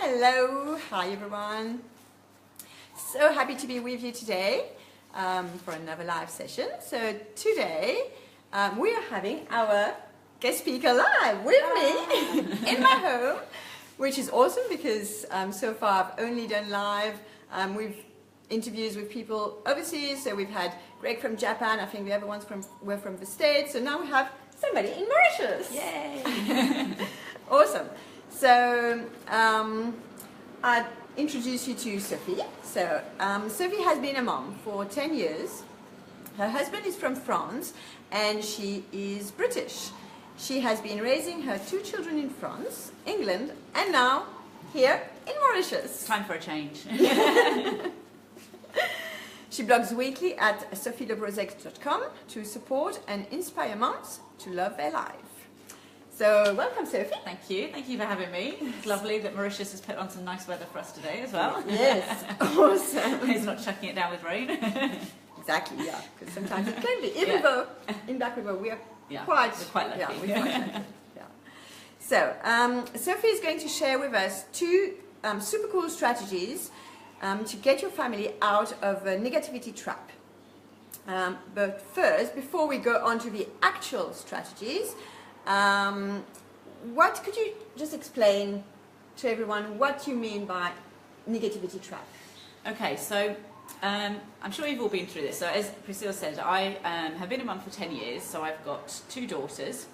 Hello, hi everyone. So happy to be with you today for another live session. So today we are having our guest speaker live with me in my home, which is awesome because so far I've only done live with interviews with people overseas. So we've had Greg from Japan, I think the other ones were from the States, so now we have somebody in Mauritius. Yay! Awesome. So I'd introduce you to Sophie. So Sophie has been a mom for 10 years. Her husband is from France and she is British. She has been raising her 2 children in France, England, and now here in Mauritius. Time for a change. She blogs weekly at sophielebrozec.com to support and inspire moms to love their life. So welcome, Sophie. Thank you. Thank you for having me. It's lovely that Mauritius has put on some nice weather for us today as well. Yes, awesome. He's not chucking it down with rain. Exactly, yeah, because sometimes it can be. Even though in Black River we are quite lucky. Yeah, we're quite lucky. Yeah. So Sophie is going to share with us 2 super cool strategies to get your family out of a negativity trap. But first, before we go on to the actual strategies, what could you just explain to everyone what you mean by negativity trap? Okay, so I'm sure you've all been through this. So as Priscilla said, I have been a mum for 10 years, so I've got 2 daughters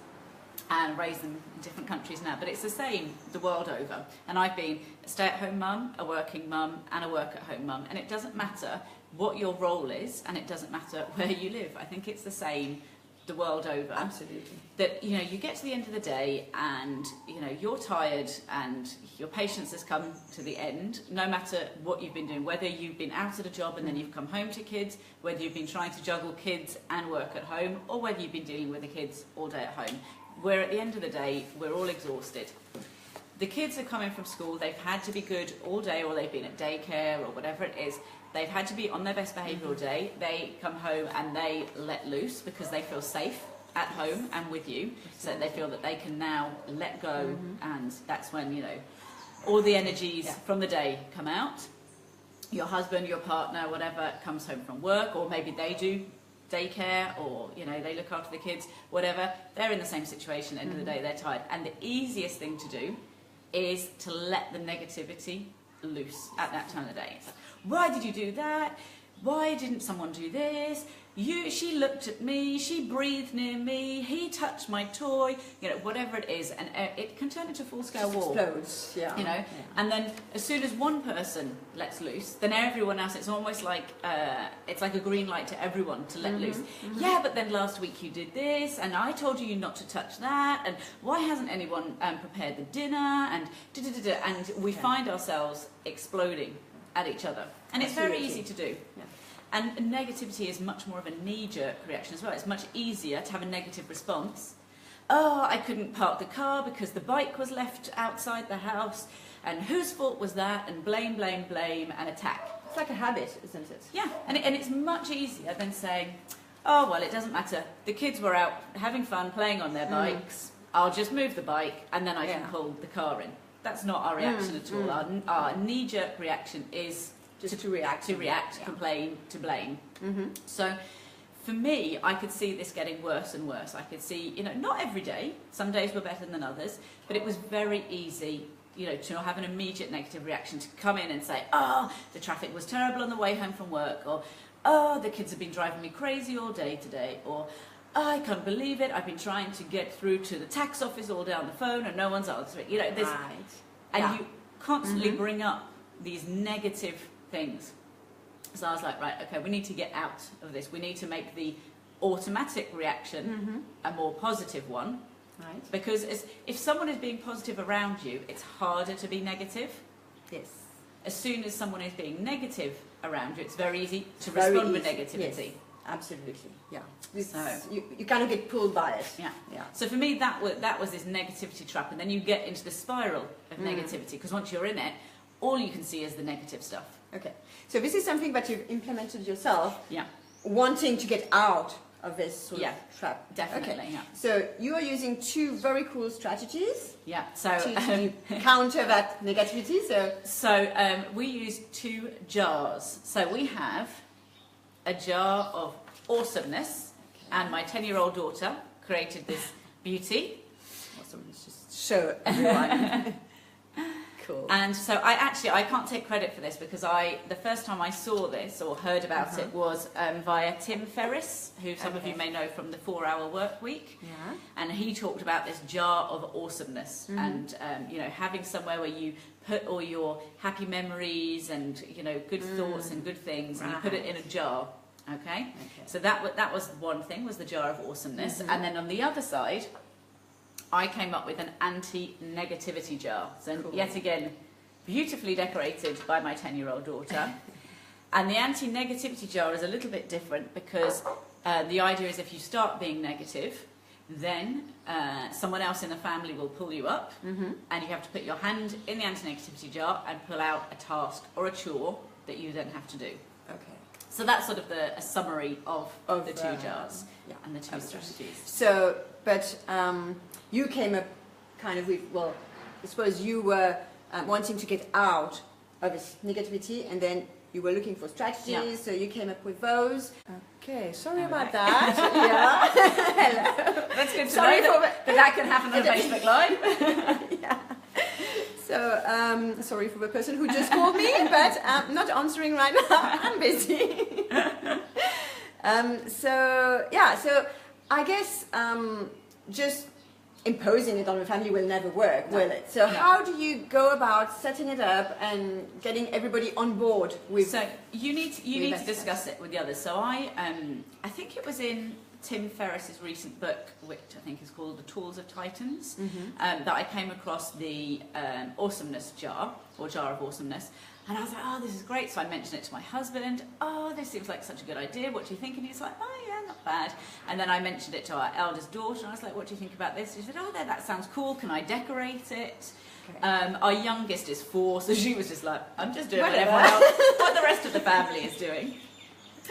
and raised them in different countries now, but it's the same the world over. And I've been a stay-at-home mum, a working mum, and a work-at-home mum, and it doesn't matter what your role is, and it doesn't matter where you live. I think it's the same the world over. Absolutely. That, you know, you get to the end of the day and, you know, you're tired and your patience has come to the end, no matter what you've been doing, whether you've been out at a job and then you've come home to kids, whether you've been trying to juggle kids and work at home, or whether you've been dealing with the kids all day at home. Where at the end of the day, we're all exhausted. The kids are coming from school, they've had to be good all day, or they've been at daycare or whatever it is. They've had to be on their best behaviour all day. They come home and they let loose because they feel safe at home and with you. So they feel that they can now let go, and that's when, you know, all the energies from the day come out. Your husband, your partner, whatever, comes home from work, or maybe they do daycare, or, you know, they look after the kids, whatever. They're in the same situation. End of the day, they're tired. And the easiest thing to do is to let the negativity loose at that time of the day. It's like, why did you do that? Why didn't someone do this? She looked at me, she breathed near me, he touched my toy, you know, whatever it is, and it can turn into a full-scale war. Explodes, yeah. You know, and then as soon as one person lets loose, then everyone else, it's almost like, it's like a green light to everyone to let loose. Yeah, but then last week you did this, and I told you not to touch that, and why hasn't anyone prepared the dinner, and and we find ourselves exploding at each other. And it's very easy to do. Yeah. And negativity is much more of a knee-jerk reaction as well. It's much easier to have a negative response. Oh, I couldn't park the car because the bike was left outside the house, and whose fault was that? And blame, blame, blame, and attack. It's like a habit, isn't it? Yeah, and it's much easier than saying, oh, well, it doesn't matter. The kids were out having fun, playing on their bikes. I'll just move the bike, and then I can pull the car in. That's not our reaction at all. Our knee-jerk reaction is just to react, complain, to blame. So for me, I could see this getting worse and worse. I could see, you know, not every day, some days were better than others, but it was very easy, you know, to have an immediate negative reaction, to come in and say, oh, the traffic was terrible on the way home from work, or oh, the kids have been driving me crazy all day today, or oh, I can't believe it, I've been trying to get through to the tax office all day on the phone and no one's answering. You know, there's, and you constantly bring up these negative things. So I was like, right, okay, we need to get out of this. We need to make the automatic reaction a more positive one. Right. Because if someone is being positive around you, it's harder to be negative. Yes. As soon as someone is being negative around you, it's very easy to respond with negativity. Yes. Absolutely, yeah. So you kind of get pulled by it. Yeah. So for me, that was this negativity trap, and then you get into the spiral of negativity, because once you're in it, all you can see is the negative stuff. Okay, so this is something that you've implemented yourself. Yeah. Wanting to get out of this sort Yeah, of trap. definitely, Okay. yeah. So you are using two very cool strategies Yeah, so to counter that negativity. So we use 2 jars. So we have a jar of awesomeness, and my 10-year-old daughter created this beauty. awesome. Let's just show everyone. Cool. And so I can't take credit for this because the first time I saw this or heard about it was via Tim Ferriss, who some of you may know from the 4-Hour Work Week. Yeah. And he talked about this jar of awesomeness and, you know, having somewhere where you put all your happy memories and, you know, good thoughts and good things, and you put it in a jar. Okay? So that was one thing, was the jar of awesomeness. And then on the other side, I came up with an anti-negativity jar. So Cool. yet again, beautifully decorated by my 10-year-old daughter. And the anti-negativity jar is a little bit different because the idea is if you start being negative, then someone else in the family will pull you up, and you have to put your hand in the anti-negativity jar and pull out a task or a chore that you then have to do. Okay. So that's sort of a summary of the 2 jars yeah, and the 2 strategies. So, but you came up kind of with, well, I suppose you were wanting to get out of this negativity, and then you were looking for strategies, so you came up with those. Okay, sorry about that. Hello. That's good to Sorry know that can happen on Facebook Live. Yeah. So, sorry for the person who just called me, but I'm not answering right now. I'm busy. So I guess just imposing it on the family will never work, will it? So how do you go about setting it up and getting everybody on board with? So you need to discuss it with the others. So I think it was in Tim Ferriss's recent book, which I think is called The Tools of Titans, that I came across the awesomeness jar, or jar of awesomeness. And I was like, oh, this is great. So I mentioned it to my husband. Oh, this seems like such a good idea. What do you think? And he's like, oh, yeah, not bad. And then I mentioned it to our eldest daughter. And I was like, what do you think about this? She said, oh, that sounds cool. Can I decorate it? Okay. Our youngest is 4, so she was just like, I'm just doing what everyone else, what the rest of the family is doing.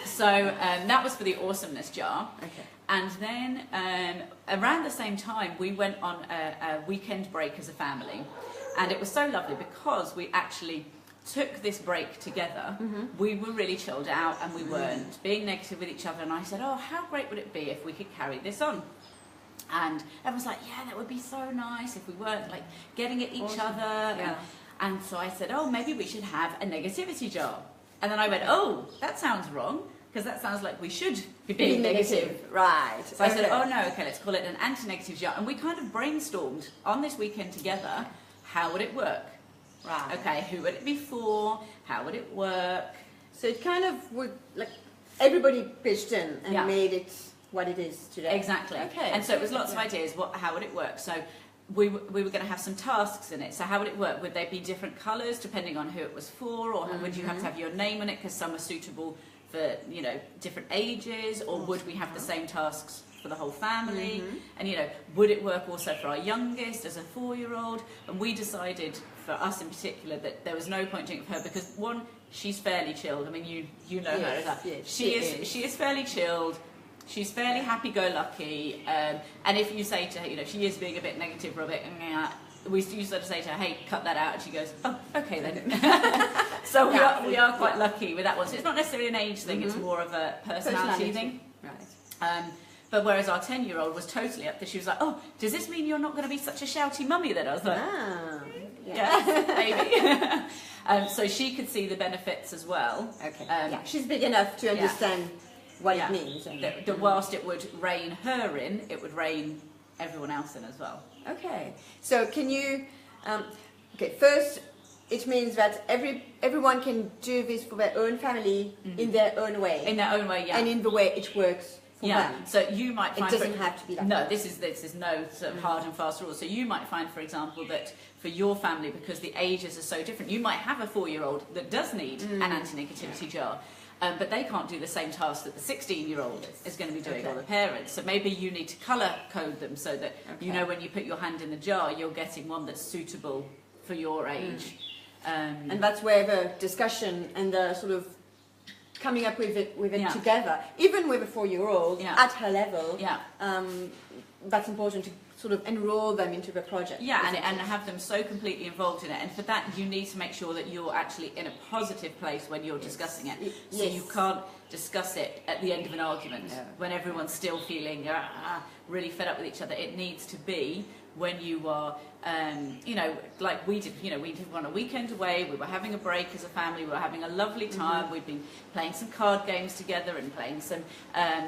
So that was for the awesomeness jar. Okay. And then around the same time, we went on a weekend break as a family. And it was so lovely because we actually took this break together. We were really chilled out and we weren't being negative with each other, and I said, oh, how great would it be if we could carry this on? And everyone's like, yeah, that would be so nice if we weren't like getting at each other. Yeah. And so I said, oh, maybe we should have a negativity jar. And then I went, oh, that sounds wrong, because that sounds like we should be being negative. Right. So I said, oh no, okay, let's call it an anti-negative jar. And we kind of brainstormed on this weekend together, how would it work? Right. Okay, who would it be for? How would it work? So it kind of would, like, everybody pitched in and made it what it is today. Exactly. Okay. And so it was lots of ideas. How would it work? So we were going to have some tasks in it. So how would it work? Would they be different colours depending on who it was for, or would you have to have your name on it because some are suitable for, you know, different ages, or would we have the same tasks for the whole family? And, you know, would it work also for our youngest as a 4-year-old? And we decided, for us in particular, that there was no point doing it for her because, one, she's fairly chilled. I mean, you know her as that. Yes, she is fairly chilled. She's fairly happy-go-lucky. And if you say to her, you know, she is being a bit negative or a bit, we used to say to her, hey, cut that out, and she goes, oh, okay then. So we are quite lucky with that one. So it's not necessarily an age thing, it's more of a personality thing. Right. But whereas our 10-year-old was totally up there, she was like, oh, does this mean you're not going to be such a shouty mummy then? I was like, yeah, maybe. So she could see the benefits as well. Okay. She's big enough to understand what it means. That whilst it would rein her in, it would rein everyone else in as well. Okay. So can you, first, it means that everyone can do this for their own family in their own way. In their own way, yeah. And in the way it works for them. So you might find... It doesn't have to be like that. No, this is no sort of hard and fast rule. So you might find, for example, that for your family, because the ages are so different, you might have a 4-year-old that does need an anti-negativity jar. But they can't do the same task that the 16-year-old is going to be doing, or the parents. So maybe you need to colour code them so that you know when you put your hand in the jar, you're getting one that's suitable for your age. And that's where the discussion and the sort of coming up with it Yeah. together, even with a 4-year-old Yeah. at her level. Yeah. That's important to sort of enroll them into the project. Yeah, and have them so completely involved in it. And for that, you need to make sure that you're actually in a positive place when you're discussing it. So you can't discuss it at the end of an argument when everyone's still feeling really fed up with each other. It needs to be when you are, you know, like we did. You know, we did on a weekend away. We were having a break as a family. We were having a lovely time. We'd been playing some card games together and playing some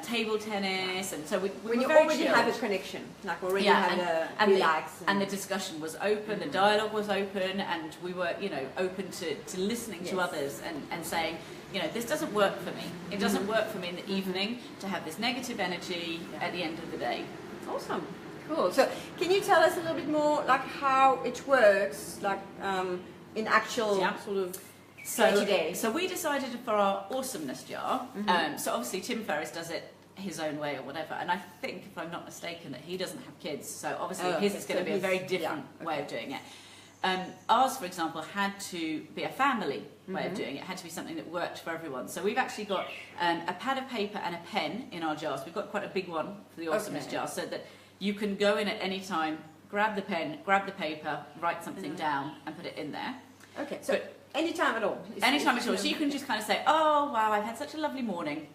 table tennis, and so we when were you very already chilled. have a connection, like already Yeah, have and a relax, and the discussion was open, the dialogue was open, and we were, you know, open to listening to others and saying, you know, this doesn't work for me. It doesn't work for me in the evening to have this negative energy at the end of the day. Awesome. Cool. So can you tell us a little bit more like how it works, like in actual sort of day-to-day? So we decided for our awesomeness jar, so obviously Tim Ferriss does it his own way or whatever, and I think, if I'm not mistaken, that he doesn't have kids, so obviously his is going to be a very different way of doing it. Ours, for example, had to be a family way of doing it. It had to be something that worked for everyone. So we've actually got a pad of paper and a pen in our jars. We've got quite a big one for the awesomeness jar, so that you can go in at any time, grab the pen, grab the paper, write something down and put it in there. Okay, so anytime at all? Anytime at all. So you can just kind of say, oh, wow, I've had such a lovely morning.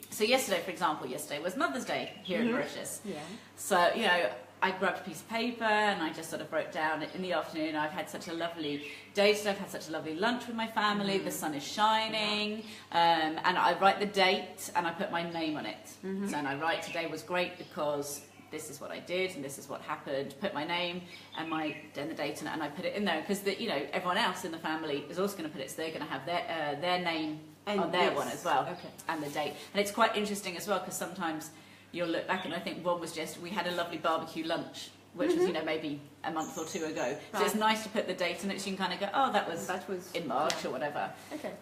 So yesterday, for example, was Mother's Day here in Mauritius. Yeah. So, you know, I grabbed a piece of paper and I just sort of wrote down in the afternoon, I've had such a lovely day today, I've had such a lovely lunch with my family, the sun is shining, and I write the date and I put my name on it. So, and I write, today was great because this is what I did and this is what happened, put my name and the date and I put it in there, because you know, everyone else in the family is also going to put it, so they're going to have their name on their one as well, and the date. And it's quite interesting as well, because sometimes you'll look back, and I think one was just, we had a lovely barbecue lunch, which was, you know, maybe a month or two ago. So it's nice to put the date in it, so you can kind of go, oh, that was in March or whatever. Okay.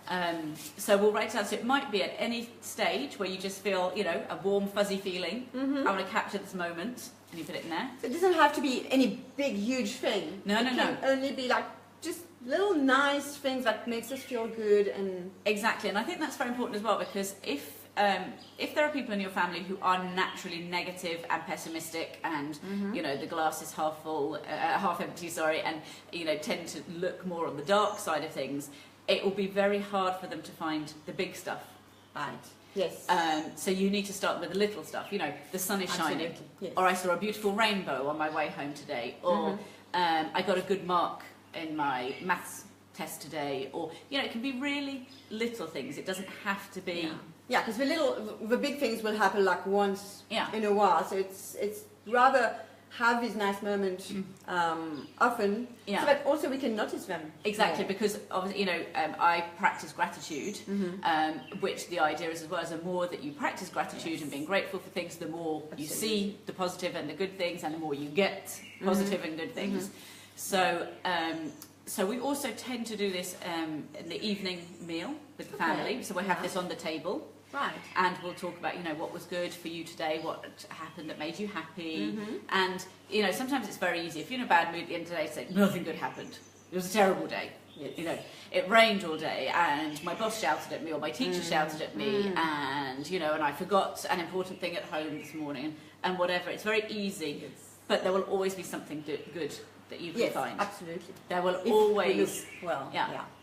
So we'll write it down. So it might be at any stage where you just feel, you know, a warm, fuzzy feeling. I want to capture this moment, and you put it in there. So it doesn't have to be any big, huge thing. No. It can only be like just little nice things that makes us feel good and... Exactly, and I think that's very important as well, because if there are people in your family who are naturally negative and pessimistic and you know, the glass is half full, half empty, sorry, and you know, tend to look more on the dark side of things, it will be very hard for them to find the big stuff. Right. Yes. So you need to start with the little stuff. You know, the sun is shining, or I saw a beautiful rainbow on my way home today, or I got a good mark in my maths test today, or you know, it can be really little things. It doesn't have to be. Yeah, because the big things will happen like once in a while. So it's rather have these nice moments often, so that also we can notice them. Exactly, because obviously, you know, I practice gratitude, which the idea is as well, as the more that you practice gratitude and being grateful for things, the more you see the positive and the good things, and the more you get positive and good things. So. So we also tend to do this in the evening meal with the family. So we have this on the table. Right. And we'll talk about, you know, what was good for you today, what happened that made you happy. And, you know, sometimes it's very easy. If you're in a bad mood at the end of the day, say, nothing good happened. It was a terrible day. You know, it rained all day and my boss shouted at me or my teacher shouted at me and, you know, and I forgot an important thing at home this morning and whatever. It's very easy. But there will always be something good that you can find. Absolutely. There will always,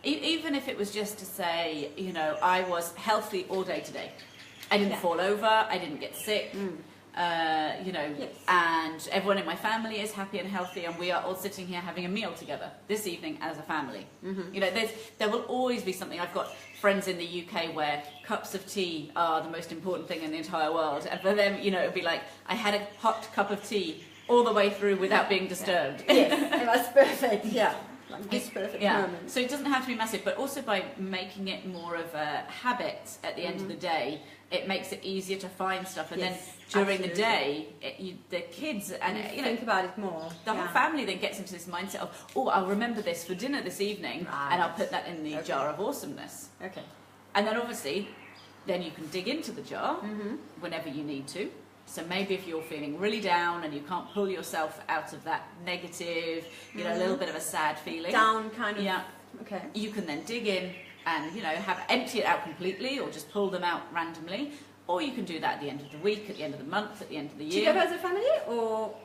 even if it was just to say, you know, I was healthy all day today. I didn't fall over, I didn't get sick, you know, and everyone in my family is happy and healthy, and we are all sitting here having a meal together this evening as a family. You know, there will always be something. I've got friends in the UK where cups of tea are the most important thing in the entire world, and for them, you know, it would be like, I had a hot cup of tea all the way through without being disturbed. Yes, and that's perfect, like this perfect moment. So it doesn't have to be massive, but also by making it more of a habit at the end of the day, it makes it easier to find stuff, and then during the day, the kids and you know, think about it more. The whole family then gets into this mindset of, oh, I'll remember this for dinner this evening, and I'll put that in the jar of awesomeness. Okay. And then obviously, then you can dig into the jar whenever you need to. So maybe if you're feeling really down and you can't pull yourself out of that negative, you know, a little bit of a sad feeling. Down kind of. Yeah. Okay. You can then dig in and empty it out completely, or just pull them out randomly, or you can do that at the end of the week, at the end of the month, at the end of the year. Together as a family, or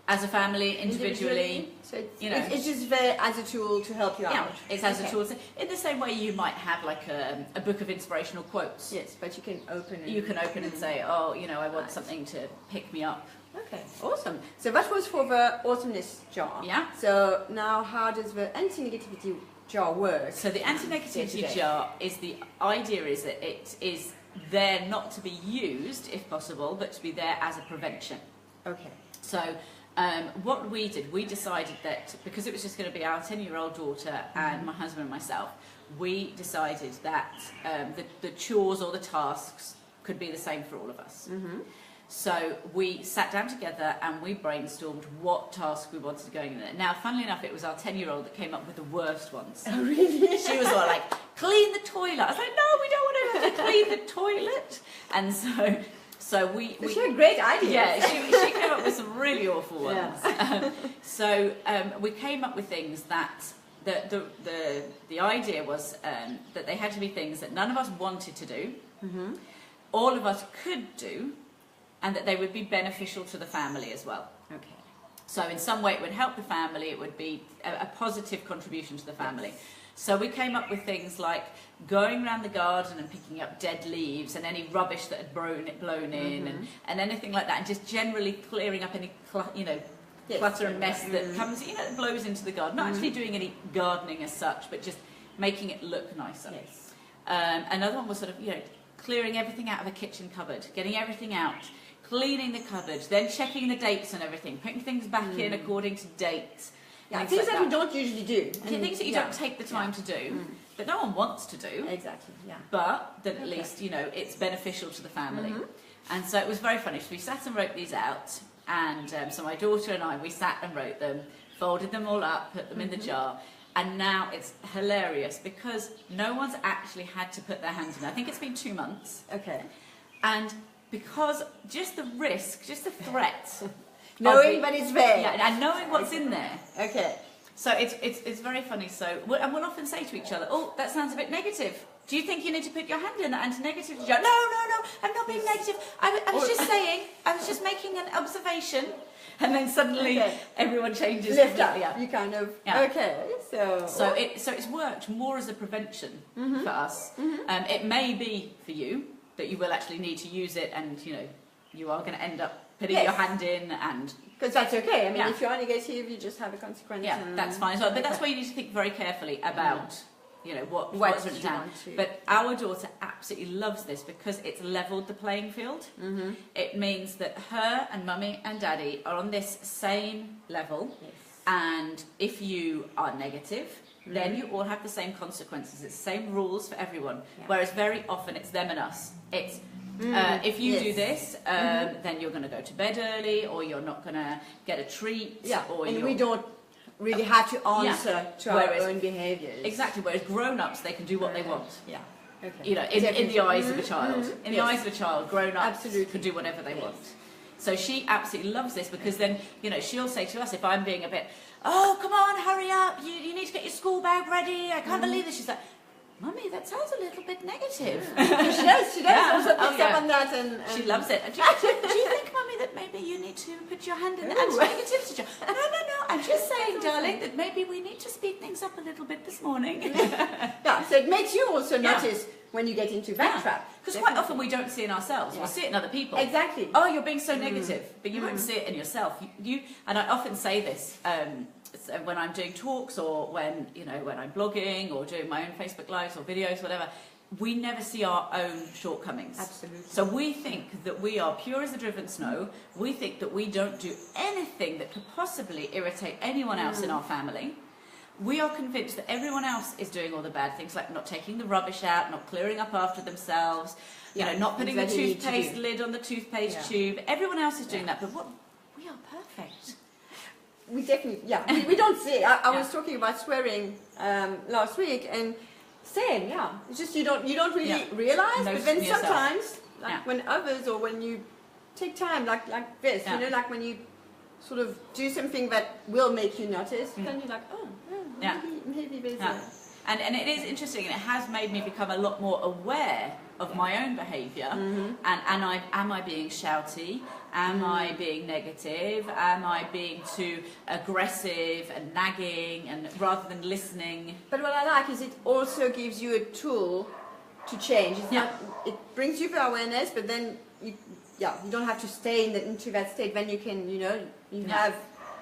as a family, individually. So it's just there as a tool to help you out. Yeah, it's as a tool. In the same way you might have like a book of inspirational quotes. Yes, but you can open it. You can open and say, oh, I want something to pick me up. Okay, awesome. So that was for the awesomeness jar. Yeah. So now how does the anti-negativity jar work? So the anti-negativity jar the idea is that it is there not to be used, if possible, but to be there as a prevention. Okay. So what we did, we decided that because it was just going to be our 10-year-old daughter and my husband and myself, we decided that the chores or the tasks could be the same for all of us. Mm-hmm. So we sat down together and we brainstormed what task we wanted to go in there. Now, funnily enough, it was our 10-year-old that came up with the worst ones. Oh, really? She was all like, clean the toilet. I was like, no, we don't want to have to clean the toilet. And so we she had great ideas. Yeah, she came up with some really awful ones. Yeah. So we came up with things that the idea was that they had to be things that none of us wanted to do, all of us could do, and that they would be beneficial to the family as well. Okay. So in some way it would help the family, it would be a positive contribution to the family. Yes. So we came up with things like going around the garden and picking up dead leaves and any rubbish that had blown in and anything like that, and just generally clearing up any clutter and mess that comes, that blows into the garden. Not actually doing any gardening as such, but just making it look nicer. Yes. Another one was sort of, clearing everything out of a kitchen cupboard, getting everything out, cleaning the cupboard, then checking the dates and everything, putting things back in according to dates. Yeah, things that we don't usually do. Things that you don't take the time to do, that no one wants to do. Exactly, yeah. But that at least, it's beneficial to the family. And so it was very funny. So we sat and wrote these out, and so my daughter and I, we sat and wrote them, folded them all up, put them in the jar. And now it's hilarious because no one's actually had to put their hands in. I think it's been 2 months. Okay. And because just the risk, just the threat, knowing that it's there, and knowing what's in there. Okay. So it's very funny. So and we'll often say to each other, "Oh, that sounds a bit negative. Do you think you need to put your hand in that anti-negativity jar?" No, I'm not being negative. I was just saying. I was just making an observation. And then suddenly everyone changes. Lift up. You kind of okay. So it's worked more as a prevention for us. It may be for you that you will actually need to use it, and you are going to end up putting your hand in, and because that's okay. I mean, if you're only negative, you just have a consequence. Yeah, that's fine as well. But that's why you need to think very carefully about what's written down. But our daughter absolutely loves this because it's leveled the playing field. It means that her and mummy and daddy are on this same level, and if you are negative, then you all have the same consequences. It's the same rules for everyone. Whereas very often it's them and us. It's if you do this, then you're going to go to bed early, or you're not going to get a treat. Or and we don't really have to answer to our own behaviours. Exactly. Whereas grown-ups, they can do what they want. Yeah. Okay. In the eyes of a child. In the eyes of a child, grown-ups can do whatever they want. So she absolutely loves this because then, she'll say to us, if I'm being a bit, oh, come on, hurry up, you need to get your school bag ready, I can't believe this. She's like, Mummy, that sounds a little bit negative. She does also pick up on that. And she loves it. Do you think, Mummy, that maybe you need to put your hand in the anti-negativity jar? No, I'm just saying, darling, that maybe we need to speed things up a little bit this morning. So it makes you also notice when you get into that trap. Because quite often we don't see it in ourselves. We'll see it in other people. Exactly. Oh, you're being so negative. But you won't see it in yourself. And I often say this when I'm doing talks, or when I'm blogging or doing my own Facebook Lives or videos, whatever. We never see our own shortcomings. Absolutely. So we think that we are pure as the driven snow. We think that we don't do anything that could possibly irritate anyone else in our family. We are convinced that everyone else is doing all the bad things, like not taking the rubbish out, not clearing up after themselves, not putting the toothpaste lid on the toothpaste tube. Everyone else is doing that, but we are perfect. We definitely, we don't see it. I was talking about swearing last week, and same, it's just you don't really realize, but then sometimes, when others, or when you take time, like this, like when you sort of do something that will make you notice, then you're like, maybe there's And it is interesting, and it has made me become a lot more aware of my own behaviour. And am I being shouty? Am I being negative? Am I being too aggressive and nagging, and rather than listening? But what I like is it also gives you a tool to change. It's not, it brings you for awareness, but then you don't have to stay into that state. Then you can, you have.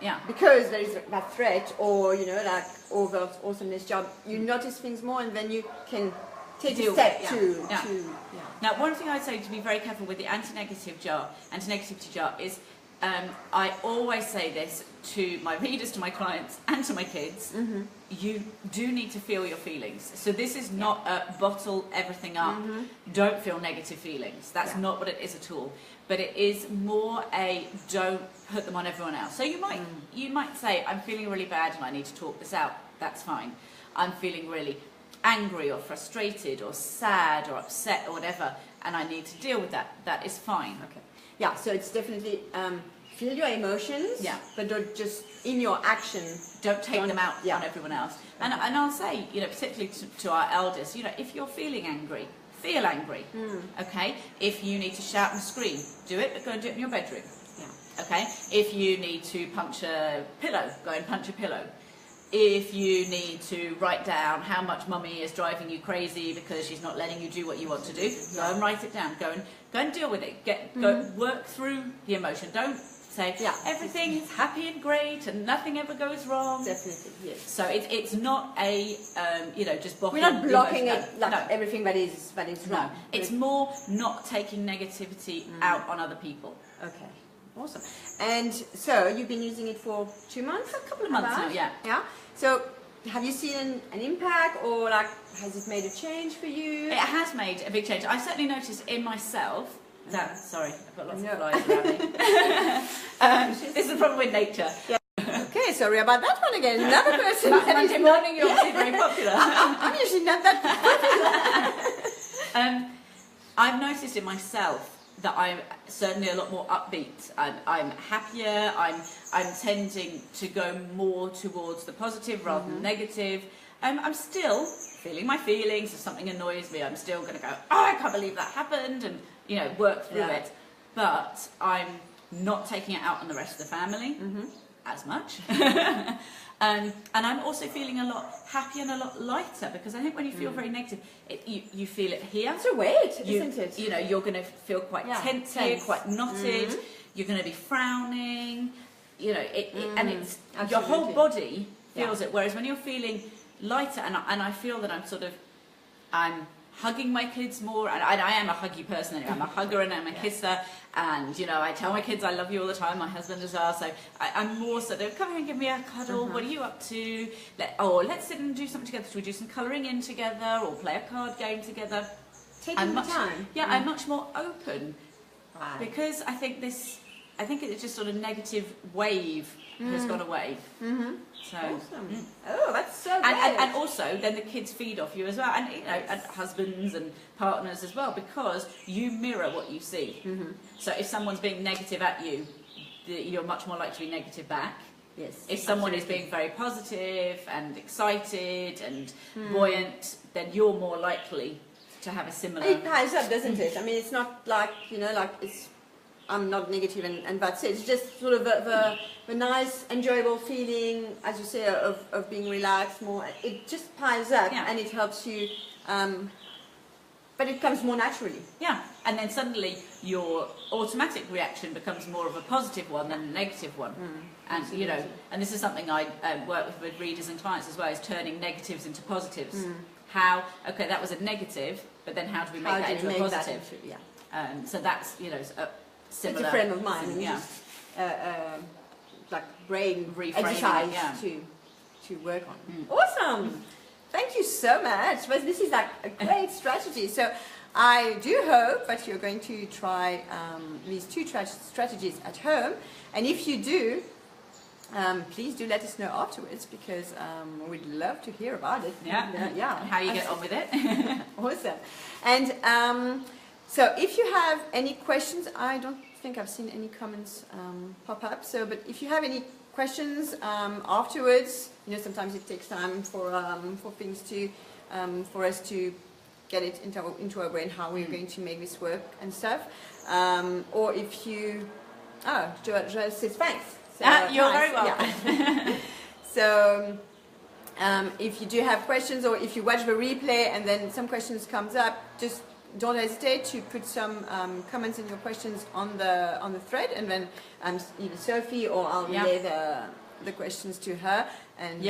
Yeah. Because there is that threat, or like over awesomeness job, you notice things more, and then you can take a step to. Now, one thing I'd say to be very careful with the anti-negativity jar is, I always say this to my readers, to my clients, and to my kids. You do need to feel your feelings. So this is not a bottle everything up. Don't feel negative feelings. That's not what it is at all. But it is more a don't put them on everyone else. So you might say, I'm feeling really bad and I need to talk this out. That's fine. I'm feeling really angry or frustrated or sad or upset or whatever, and I need to deal with that. That is fine. Okay. Yeah, so it's definitely feel your emotions, but don't just in your action. Don't take them out on everyone else. And I'll say, particularly to our eldest, if you're feeling angry, feel angry. Okay? If you need to shout and scream, do it, but go and do it in your bedroom. Okay? If you need to punch a pillow, go and punch a pillow. If you need to write down how much mummy is driving you crazy because she's not letting you do what you want to do, go and write it down. Go and deal with it. Go work through the emotion. Don't say everything is happy and great and nothing ever goes wrong. Definitely, yes. So it's not a just blocking. We're not blocking it everything that is wrong. No, it's more not taking negativity out on other people. Okay. Awesome. And so you've been using it for 2 months? A couple of months now, yeah. Yeah. So have you seen an impact, or has it made a change for you? It has made a big change. I certainly noticed in myself that. Sorry, I've got lots of flies around me. This is the problem with nature. Yeah. Okay, sorry about that one again. Another person. Monday morning, you're obviously very popular. I'm usually not that popular. I've noticed in myself that I'm certainly a lot more upbeat. I'm happier. I'm tending to go more towards the positive rather than negative. I'm still feeling my feelings. If something annoys me, I'm still going to go, oh, I can't believe that happened, and work through it. But I'm not taking it out on the rest of the family as much. And I'm also feeling a lot happier and a lot lighter, because I think when you feel very negative, you feel it here. It's a weight, isn't it? You're going to feel quite tense here, quite knotted. You're going to be frowning. And it's your whole body feels it. Whereas when you're feeling lighter, and I feel that I'm hugging my kids more, and I am a huggy person anyway. I'm a hugger and I'm a kisser, and I tell my kids I love you all the time, my husband as well, so I'm more sort of, come here and give me a cuddle, what are you up to, let's sit and do something together. Should we do some colouring in together, or play a card game together? Taking the time. I'm much more open, because I think it's just sort of negative wave has gone away. So, awesome. Oh, that's so good. And also, then the kids feed off you as well, and and husbands and partners as well, because you mirror what you see. So if someone's being negative at you, you're much more likely to be negative back. Yes. If someone is being very positive and excited and buoyant, then you're more likely to have a similar. It piles up, doesn't it? I mean, it's not like it's. I'm not negative and that's it. It's just sort of a nice, enjoyable feeling, as you say, of being relaxed more. It just piles up and it helps you, but it comes more naturally. Yeah, and then suddenly your automatic reaction becomes more of a positive one than a negative one. And and this is something I work with readers and clients as well, is turning negatives into positives. How, okay, that was a negative, but then how do we make that into a positive? So that's, similar. It's a frame of mind. Like brain exercise to work on. Awesome. Thank you so much. Well, this is like a great strategy. So I do hope that you're going to try these two strategies at home. And if you do, please do let us know afterwards, because we'd love to hear about it. And how you get on with it. Awesome. And so if you have any questions, I don't think I've seen any comments pop up. But if you have any questions afterwards, sometimes it takes time for things to for us to get it into our brain how we're going to make this work and stuff. Or if you, Joel says thanks. So, you're nice. very welcome. Yeah. So if you do have questions, or if you watch the replay and then some questions comes up, just don't hesitate to put some comments in your questions on the thread, and then either Sophie or I'll relay the questions to her. And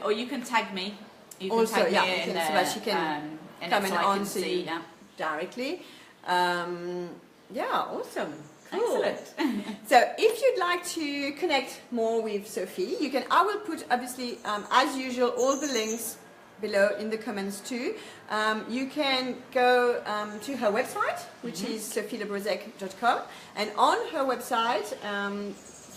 or you can tag me. You can also, tag me so in that she can comment on to you directly. Awesome. Cool. Excellent. So if you'd like to connect more with Sophie, you can. I will put, obviously, as usual, all the links below in the comments too. You can go to her website, which is sophielebrozec.com, and on her website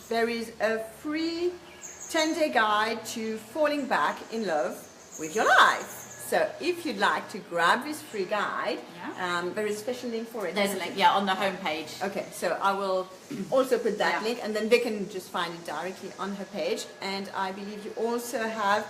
there is a free 10-day guide to falling back in love with your life. So if you'd like to grab this free guide, there is a special link for it. There's a link, on the homepage. Okay, so I will also put that link, and then they can just find it directly on her page. And I believe you also have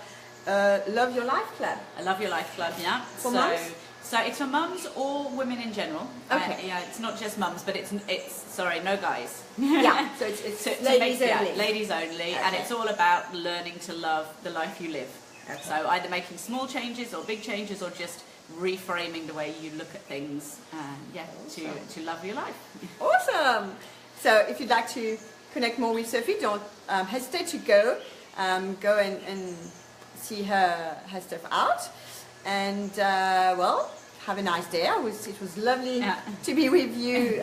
a Love Your Life Club. A Love Your Life Club, yeah. For mums? So it's for mums or women in general. Okay. It's not just mums, but it's sorry, no guys. Yeah, so it's ladies only. Ladies only, and it's all about learning to love the life you live. Okay. So either making small changes or big changes, or just reframing the way you look at things, to love your life. Awesome! So if you'd like to connect more with Sophie, don't hesitate to go and see her stuff out. And have a nice day. It was lovely to be with you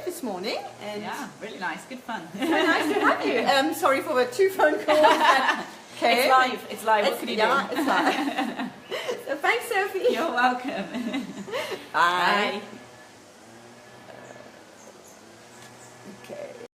this morning. And really nice, good fun. So nice to have you. Sorry for the 2 phone calls. Okay. It's live. What can you do? Yeah, it's live. So thanks, Sophie. You're welcome. Bye. Bye.